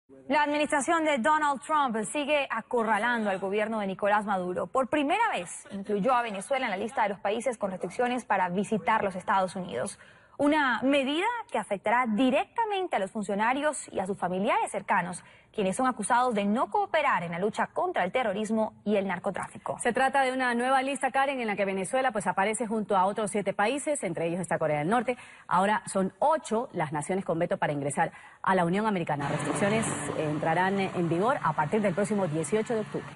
La administración de Donald Trump sigue acorralando al gobierno de Nicolás Maduro. Por primera vez incluyó a Venezuela en la lista de los países con restricciones para visitar los Estados Unidos. Una medida que afectará directamente a los funcionarios y a sus familiares cercanos, quienes son acusados de no cooperar en la lucha contra el terrorismo y el narcotráfico. Se trata de una nueva lista, Karen, en la que Venezuela aparece junto a otros 7 países, entre ellos está Corea del Norte. Ahora son 8 las naciones con veto para ingresar a la Unión Americana. Restricciones entrarán en vigor a partir del próximo 18 de octubre.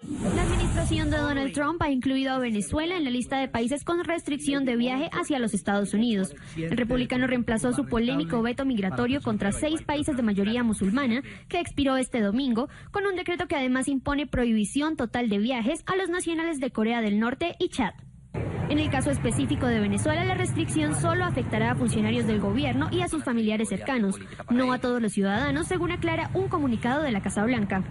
La administración de Donald Trump ha incluido a Venezuela en la lista de países con restricción de viaje hacia los Estados Unidos. El republicano reemplazó su polémico veto migratorio contra 6 países de mayoría musulmana, que expiró este domingo, con un decreto que además impone prohibición total de viajes a los nacionales de Corea del Norte y Chad. En el caso específico de Venezuela, la restricción solo afectará a funcionarios del gobierno y a sus familiares cercanos, no a todos los ciudadanos, según aclara un comunicado de la Casa Blanca.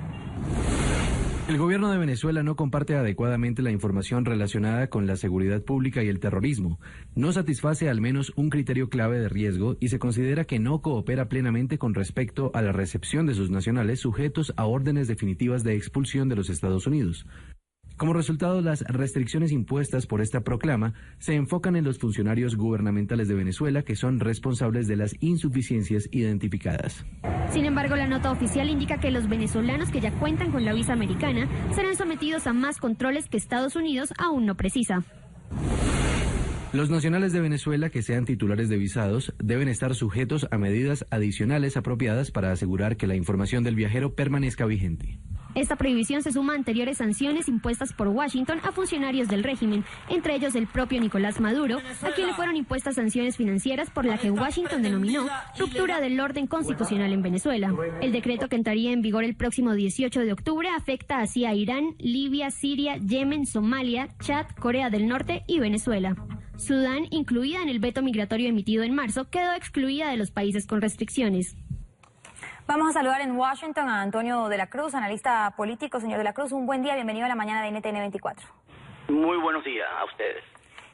El gobierno de Venezuela no comparte adecuadamente la información relacionada con la seguridad pública y el terrorismo. No satisface al menos un criterio clave de riesgo y se considera que no coopera plenamente con respecto a la recepción de sus nacionales sujetos a órdenes definitivas de expulsión de los Estados Unidos. Como resultado, las restricciones impuestas por esta proclama se enfocan en los funcionarios gubernamentales de Venezuela que son responsables de las insuficiencias identificadas. Sin embargo, la nota oficial indica que los venezolanos que ya cuentan con la visa americana serán sometidos a más controles que Estados Unidos aún no precisa. Los nacionales de Venezuela que sean titulares de visados deben estar sujetos a medidas adicionales apropiadas para asegurar que la información del viajero permanezca vigente. Esta prohibición se suma a anteriores sanciones impuestas por Washington a funcionarios del régimen, entre ellos el propio Nicolás Maduro, a quien le fueron impuestas sanciones financieras por la que Washington denominó ruptura del orden constitucional en Venezuela. El decreto, que entraría en vigor el próximo 18 de octubre, afecta así a Irán, Libia, Siria, Yemen, Somalia, Chad, Corea del Norte y Venezuela. Sudán, incluida en el veto migratorio emitido en marzo, quedó excluida de los países con restricciones. Vamos a saludar en Washington a Antonio de la Cruz, analista político. Señor de la Cruz, un buen día, bienvenido a la mañana de NTN 24. Muy buenos días a ustedes.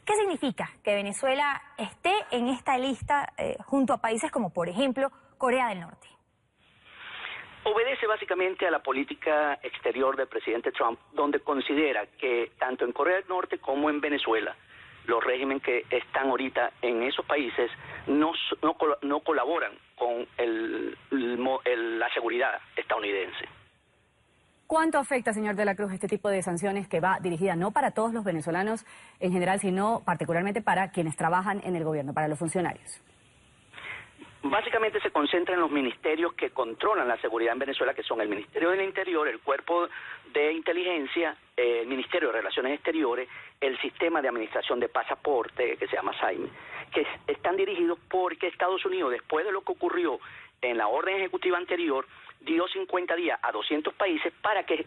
¿Qué significa que Venezuela esté en esta lista junto a países como, por ejemplo, Corea del Norte? Obedece básicamente a la política exterior del presidente Trump, donde considera que tanto en Corea del Norte como en Venezuela, los regímenes que están ahorita en esos países no colaboran con la seguridad estadounidense. ¿Cuánto afecta, señor de la Cruz, este tipo de sanciones que va dirigida no para todos los venezolanos en general, sino particularmente para quienes trabajan en el gobierno, para los funcionarios? Básicamente se concentra en los ministerios que controlan la seguridad en Venezuela, que son el Ministerio del Interior, el Cuerpo de Inteligencia, el Ministerio de Relaciones Exteriores, el Sistema de Administración de Pasaporte, que se llama SAIME, que están dirigidos porque Estados Unidos, después de lo que ocurrió en la orden ejecutiva anterior, dio 50 días a 200 países para que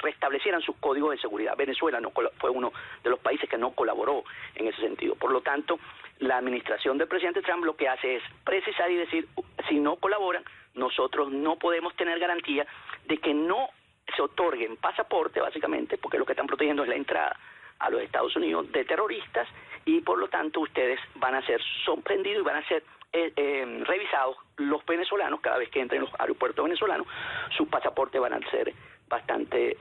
restablecieran sus códigos de seguridad. Venezuela fue uno de los países que no colaboró en ese sentido. Por lo tanto, la administración del presidente Trump lo que hace es precisar y decir, si no colaboran, nosotros no podemos tener garantía de que no se otorguen pasaporte, básicamente, porque lo que están protegiendo es la entrada a los Estados Unidos de terroristas, y por lo tanto ustedes van a ser sorprendidos y van a ser revisados los venezolanos. Cada vez que entren en los aeropuertos venezolanos, sus pasaportes van a ser bastante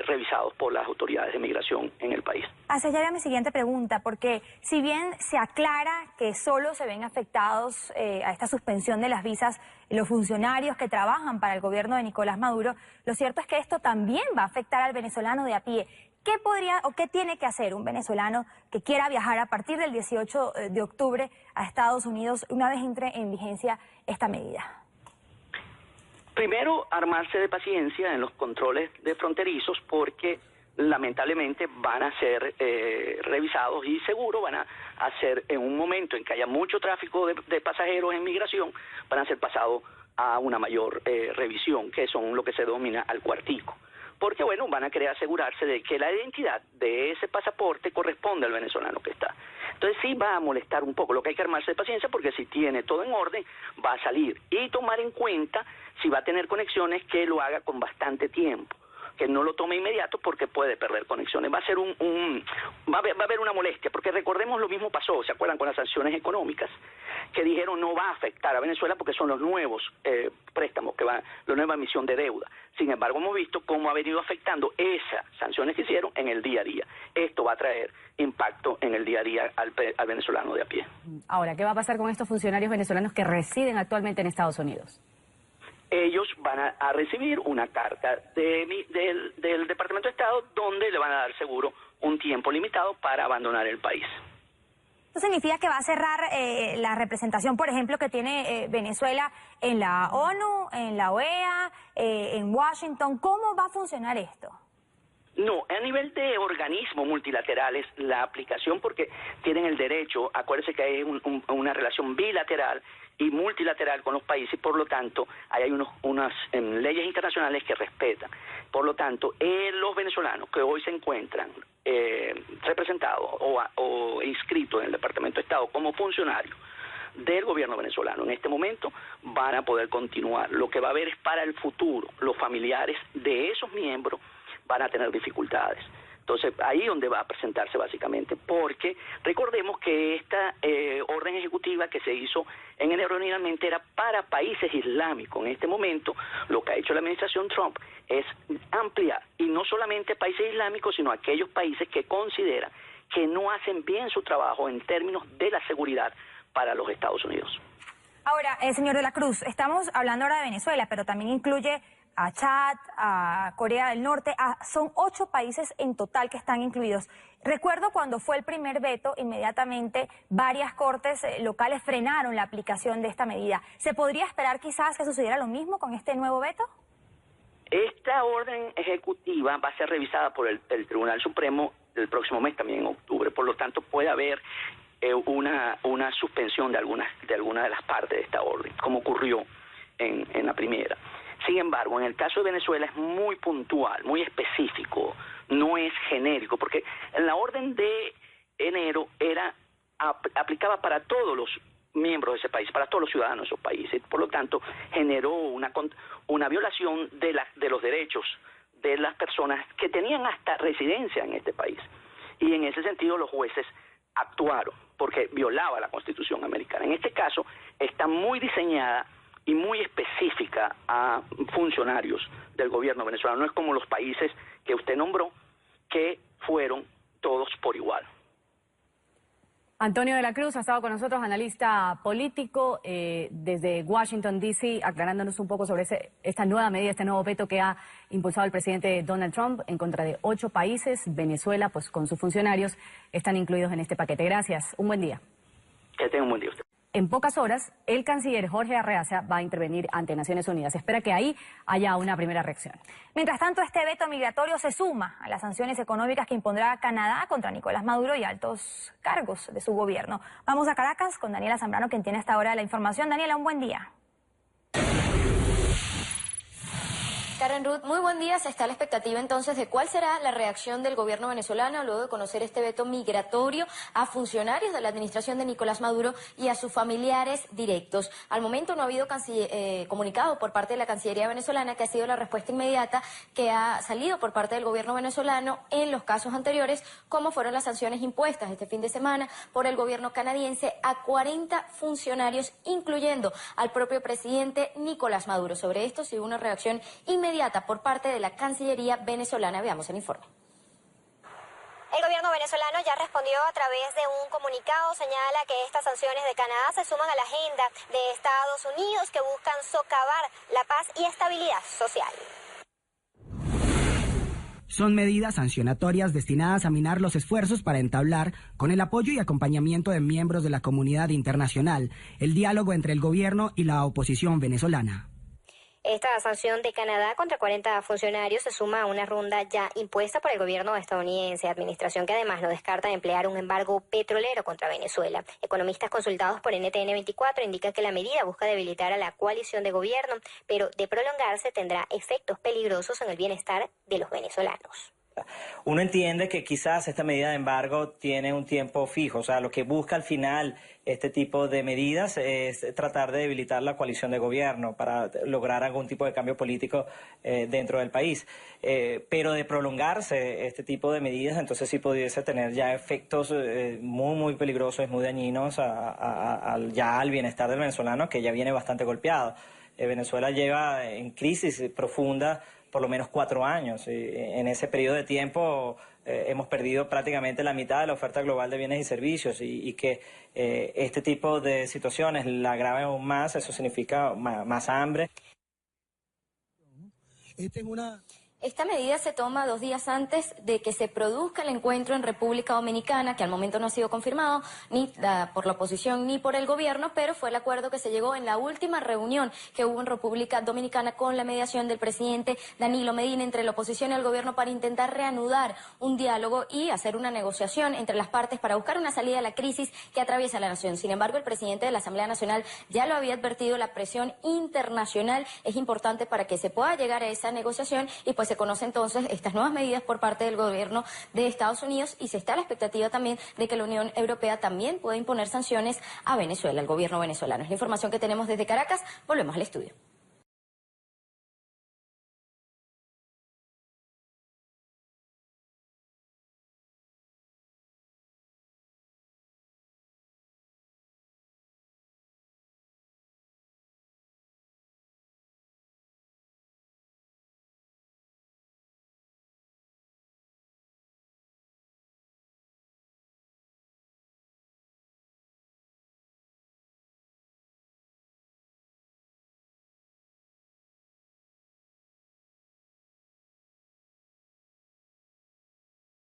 revisados por las autoridades de migración en el país. Hacia allá mi siguiente pregunta, porque si bien se aclara que solo se ven afectados a esta suspensión de las visas los funcionarios que trabajan para el gobierno de Nicolás Maduro, lo cierto es que esto también va a afectar al venezolano de a pie. ¿Qué podría o qué tiene que hacer un venezolano que quiera viajar a partir del 18 de octubre a Estados Unidos una vez entre en vigencia esta medida? Primero, armarse de paciencia en los controles de fronterizos, porque lamentablemente van a ser revisados y seguro van a hacer, en un momento en que haya mucho tráfico de pasajeros en migración, van a ser pasados a una mayor revisión, que son lo que se denomina al cuartico. Porque, bueno, van a querer asegurarse de que la identidad de ese pasaporte corresponde al venezolano que está. Entonces sí va a molestar un poco. Lo que hay que armarse de paciencia, porque si tiene todo en orden, va a salir. Y tomar en cuenta, si va a tener conexiones, que lo haga con bastante tiempo. que no lo tome inmediato porque puede perder conexiones. Va a ser va a haber una molestia, porque recordemos lo mismo pasó, ¿se acuerdan? Con las sanciones económicas, que dijeron no va a afectar a Venezuela porque son los nuevos préstamos, la nueva emisión de deuda. Sin embargo, hemos visto cómo ha venido afectando esas sanciones que hicieron en el día a día. Esto va a traer impacto en el día a día al venezolano de a pie. Ahora, ¿qué va a pasar con estos funcionarios venezolanos que residen actualmente en Estados Unidos? Ellos van a recibir una carta del Departamento de Estado donde le van a dar seguro un tiempo limitado para abandonar el país. ¿Eso significa que va a cerrar la representación, por ejemplo, que tiene Venezuela en la ONU, en la OEA, en Washington? ¿Cómo va a funcionar esto? No, a nivel de organismos multilaterales, la aplicación, porque tienen el derecho, acuérdense que hay una relación bilateral y multilateral con los países, por lo tanto, hay unas leyes internacionales que respetan. Por lo tanto, los venezolanos que hoy se encuentran representados o inscritos en el Departamento de Estado como funcionarios del gobierno venezolano en este momento van a poder continuar. Lo que va a haber es para el futuro, los familiares de esos miembros van a tener dificultades. Entonces, ahí es donde va a presentarse básicamente, porque recordemos que esta orden ejecutiva que se hizo en enero originalmente era para países islámicos. En este momento, lo que ha hecho la administración Trump es ampliar, y no solamente países islámicos, sino aquellos países que consideran que no hacen bien su trabajo en términos de la seguridad para los Estados Unidos. Ahora, señor de la Cruz, estamos hablando ahora de Venezuela, pero también incluye a Chad, a Corea del Norte, son 8 países en total que están incluidos. Recuerdo cuando fue el primer veto, inmediatamente varias cortes locales frenaron la aplicación de esta medida. ¿Se podría esperar quizás que sucediera lo mismo con este nuevo veto? Esta orden ejecutiva va a ser revisada por el Tribunal Supremo el próximo mes, también en octubre, por lo tanto puede haber una suspensión de alguna de las partes de esta orden, como ocurrió en la primera. Sin embargo, en el caso de Venezuela es muy puntual, muy específico, no es genérico, porque en la orden de enero aplicaba para todos los miembros de ese país, para todos los ciudadanos de esos países. Por lo tanto, generó una violación de los derechos de las personas que tenían hasta residencia en este país. Y en ese sentido los jueces actuaron, porque violaba la Constitución americana. En este caso, está muy diseñada y muy específica a funcionarios del gobierno venezolano. No es como los países que usted nombró, que fueron todos por igual. Antonio de la Cruz ha estado con nosotros, analista político desde Washington, D.C., aclarándonos un poco sobre esta nueva medida, este nuevo veto que ha impulsado el presidente Donald Trump en contra de 8 países. Venezuela, pues con sus funcionarios, están incluidos en este paquete. Gracias. Un buen día. Que tenga un buen día usted. En pocas horas, el canciller Jorge Arreaza va a intervenir ante Naciones Unidas. Se espera que ahí haya una primera reacción. Mientras tanto, este veto migratorio se suma a las sanciones económicas que impondrá Canadá contra Nicolás Maduro y altos cargos de su gobierno. Vamos a Caracas con Daniela Zambrano, quien tiene hasta ahora la información. Daniela, un buen día. Karen Ruth, muy buen día. Se está a la expectativa entonces de cuál será la reacción del gobierno venezolano luego de conocer este veto migratorio a funcionarios de la administración de Nicolás Maduro y a sus familiares directos. Al momento no ha habido comunicado por parte de la Cancillería venezolana, que ha sido la respuesta inmediata que ha salido por parte del gobierno venezolano en los casos anteriores, como fueron las sanciones impuestas este fin de semana por el gobierno canadiense a 40 funcionarios, incluyendo al propio presidente Nicolás Maduro. Sobre esto sí hubo una reacción inmediata por parte de la Cancillería venezolana. Veamos el informe. El gobierno venezolano ya respondió a través de un comunicado, señala que estas sanciones de Canadá se suman a la agenda de Estados Unidos que buscan socavar la paz y estabilidad social. Son medidas sancionatorias destinadas a minar los esfuerzos para entablar, con el apoyo y acompañamiento de miembros de la comunidad internacional, el diálogo entre el gobierno y la oposición venezolana. Esta sanción de Canadá contra 40 funcionarios se suma a una ronda ya impuesta por el gobierno estadounidense, administración que además no descarta de emplear un embargo petrolero contra Venezuela. Economistas consultados por NTN 24 indican que la medida busca debilitar a la coalición de gobierno, pero de prolongarse tendrá efectos peligrosos en el bienestar de los venezolanos. Uno entiende que quizás esta medida de embargo tiene un tiempo fijo, o sea, lo que busca al final este tipo de medidas es tratar de debilitar la coalición de gobierno para lograr algún tipo de cambio político dentro del país. Pero de prolongarse este tipo de medidas, entonces sí pudiese tener ya efectos muy peligrosos, muy dañinos ya al bienestar del venezolano, que ya viene bastante golpeado. Venezuela lleva en crisis profunda por lo menos 4 años. En ese periodo de tiempo hemos perdido prácticamente la mitad de la oferta global de bienes y servicios y que este tipo de situaciones la agraven aún más, eso significa más hambre. Esta medida se toma 2 días antes de que se produzca el encuentro en República Dominicana, que al momento no ha sido confirmado ni por la oposición ni por el gobierno, pero fue el acuerdo que se llegó en la última reunión que hubo en República Dominicana con la mediación del presidente Danilo Medina entre la oposición y el gobierno para intentar reanudar un diálogo y hacer una negociación entre las partes para buscar una salida a la crisis que atraviesa la nación. Sin embargo, el presidente de la Asamblea Nacional ya lo había advertido, la presión internacional es importante para que se pueda llegar a esa negociación y pues se conoce entonces estas nuevas medidas por parte del gobierno de Estados Unidos y se está a la expectativa también de que la Unión Europea también pueda imponer sanciones a Venezuela, al gobierno venezolano. Es la información que tenemos desde Caracas. Volvemos al estudio.